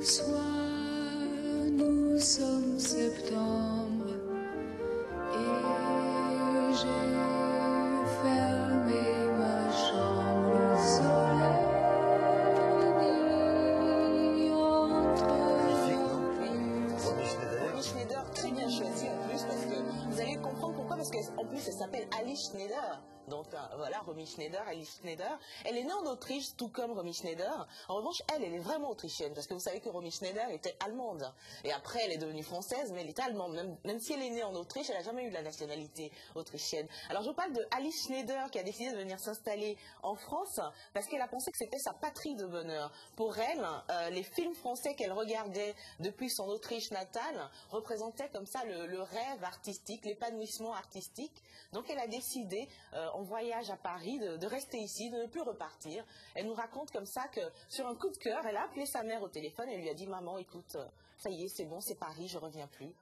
soir, nous sommes septembre et j'ai fermé ma chambre. Le soleil entre Romy Schneider, très bien choisi en plus parce que vous allez comprendre pourquoi, parce qu'en plus elle s'appelle Alice Schneider. Donc voilà, Romy Schneider, Alice Schneider. Elle est née en Autriche, tout comme Romy Schneider. En revanche, elle est vraiment autrichienne, parce que vous savez que Romy Schneider était allemande. Et après, elle est devenue française, mais elle était allemande. Même si elle est née en Autriche, elle n'a jamais eu la nationalité autrichienne. Alors je vous parle de Alice Schneider, qui a décidé de venir s'installer en France, parce qu'elle a pensé que c'était sa patrie de bonheur. Pour elle, les films français qu'elle regardait depuis son Autriche natale représentaient comme ça le rêve artistique, l'épanouissement artistique. Donc elle a décidé, en voyage à Paris, de rester ici, de ne plus repartir. Elle nous raconte comme ça que sur un coup de cœur, elle a appelé sa mère au téléphone et lui a dit: maman, écoute, ça y est, c'est bon, c'est Paris, je reviens plus.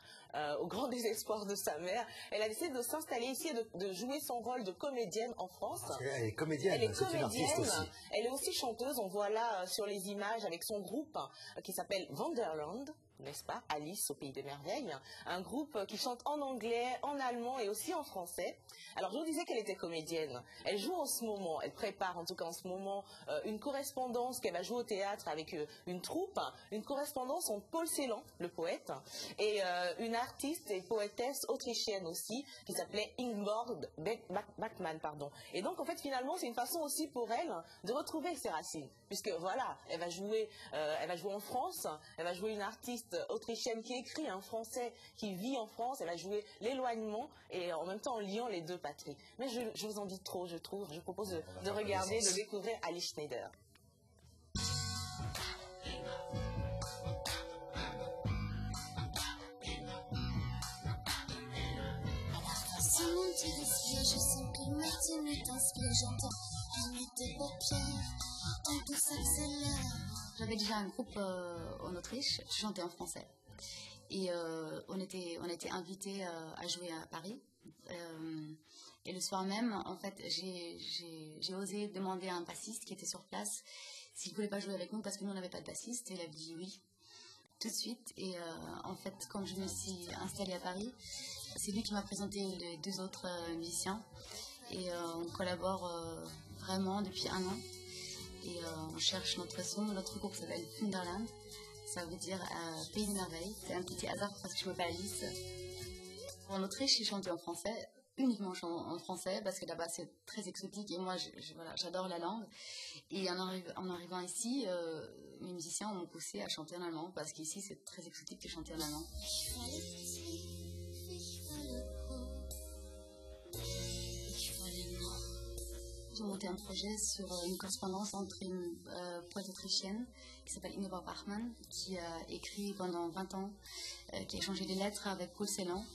Au grand désespoir de sa mère, elle a décidé de s'installer ici et de jouer son rôle de comédienne en France. Parce qu'elle est comédienne, c'est une artiste aussi. Elle est aussi chanteuse, on voit là sur les images avec son groupe qui s'appelle Wonderland. N'est-ce pas, Alice au pays des merveilles, un groupe qui chante en anglais, en allemand et aussi en français. Alors je vous disais qu'elle était comédienne. Elle joue en ce moment, elle prépare en tout cas en ce moment une correspondance qu'elle va jouer au théâtre avec une troupe, une correspondance entre Paul Celan, le poète, et une artiste et poétesse autrichienne aussi qui s'appelait Ingeborg Bachmann, pardon. Et donc en fait finalement c'est une façon aussi pour elle de retrouver ses racines, puisque voilà, elle va jouer en France, elle va jouer une artiste autrichienne qui écrit un français qui vit en France. Elle a joué l'éloignement et en même temps en liant les deux patries. Mais je vous en dis trop, je trouve. Je propose de regarder, de découvrir Alice Schneider. Si mon petit respire, je sens que ma tenue t'inspire, j'entends une tes paupières, ton pouls s'accélère. J'avais déjà un groupe en Autriche, je chantais en français. Et on était invités à jouer à Paris. Et le soir même, en fait, j'ai osé demander à un bassiste qui était sur place s'il ne voulait pas jouer avec nous parce que nous, on n'avait pas de bassiste. Et il a dit oui, tout de suite. Et en fait, quand je me suis installée à Paris, c'est lui qui m'a présenté les deux autres musiciens. Et on collabore vraiment depuis 1 an. Et on cherche notre son. Notre groupe s'appelle Wonderland. Ça veut dire Pays des merveilles. C'est un petit hasard parce que je m'appelle Alice. En Autriche, j'ai chanté en français, uniquement en français, parce que là-bas c'est très exotique et moi voilà, j'adore la langue. Et en arrivant ici, mes musiciens m'ont poussé à chanter en allemand, parce qu'ici c'est très exotique de chanter en allemand. J'ai monté un projet sur une correspondance entre une poète autrichienne qui s'appelle Ingeborg Bachmann, qui a écrit pendant 20 ans, qui a échangé des lettres avec Paul Celan.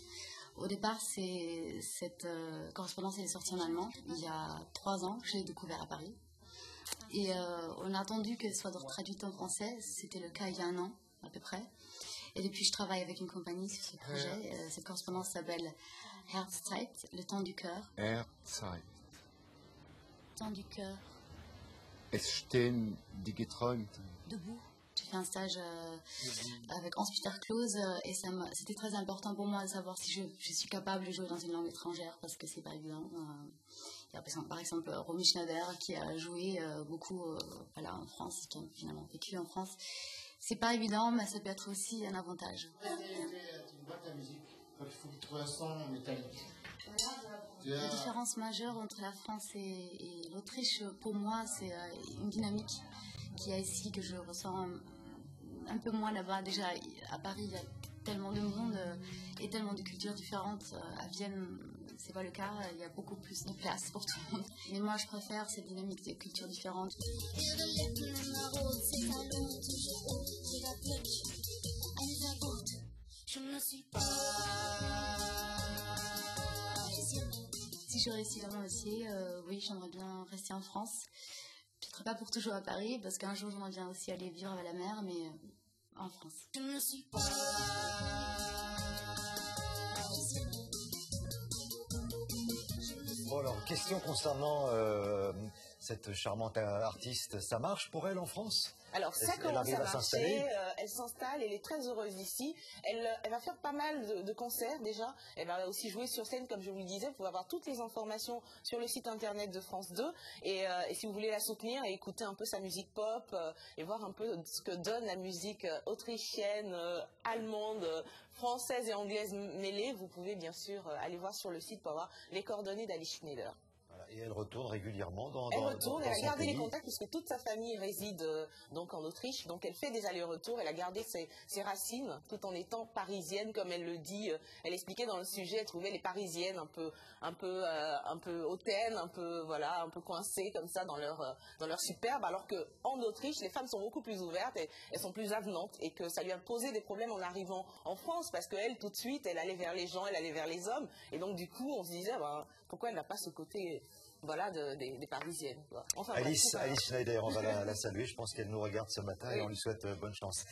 Au départ, cette correspondance est sortie en allemand. Il y a 3 ans, je l'ai découvert à Paris. Et on a attendu qu'elle soit traduite en français. C'était le cas il y a 1 an, à peu près. Et depuis, je travaille avec une compagnie sur ce projet. Cette correspondance s'appelle Herzzeit, le temps du cœur. Herzzeit. Temps du cœur. Es stehen die geträumt. Debout. J'ai fait un stage avec Hans-Peter Close et c'était très important pour moi de savoir si je suis capable de jouer dans une langue étrangère, parce que c'est pas évident. Il y a par exemple Romy Schneider qui a joué beaucoup voilà, en France, qui a finalement vécu en France. C'est pas évident, mais ça peut être aussi un avantage. Tu vois ta musique, quand il faut trouver un son métallique. La différence majeure entre la France et l'Autriche, pour moi, c'est une dynamique qu'il y a ici, que je ressens un peu moins là-bas. Déjà, à Paris, il y a tellement de monde et tellement de cultures différentes. À Vienne, c'est pas le cas, il y a beaucoup plus de place pour tout le monde. Mais moi, je préfère cette dynamique des cultures différentes. Si je réussis dans mon métier, oui, j'aimerais bien rester en France. Peut-être pas pour toujours à Paris, parce qu'un jour j'aimerais bien aussi aller vivre à la mer, mais en France. Bon alors, question concernant cette charmante artiste, ça marche pour elle en France ? Alors ça Elle commence arrive à à s'installer. marcher, elle s'installe, elle est très heureuse ici. Elle va faire pas mal de concerts déjà. Elle va aussi jouer sur scène, comme je vous le disais. Vous pouvez avoir toutes les informations sur le site internet de France 2. Et si vous voulez la soutenir et écouter un peu sa musique pop et voir un peu ce que donne la musique autrichienne, allemande, française et anglaise mêlée, vous pouvez bien sûr aller voir sur le site pour avoir les coordonnées d'Alice Schneider. Voilà. Et elle retourne régulièrement dans Elle retourne, elle a son gardé les pays. contacts puisque toute sa famille réside donc en Autriche, donc elle fait des allers-retours, elle a gardé ses racines tout en étant parisienne comme elle le dit. Elle expliquait dans le sujet, elle trouvait les parisiennes un peu hautaines, un peu coincées comme ça dans leur superbe, alors que en Autriche les femmes sont beaucoup plus ouvertes et elles sont plus avenantes et que ça lui a posé des problèmes en arrivant en France parce qu'elle tout de suite elle allait vers les gens, elle allait vers les hommes et donc du coup on se disait pourquoi elle n'a pas ce côté des Parisiennes. Quoi. Enfin, Alice Schneider, on va la saluer. Je pense qu'elle nous regarde ce matin et on lui souhaite bonne chance.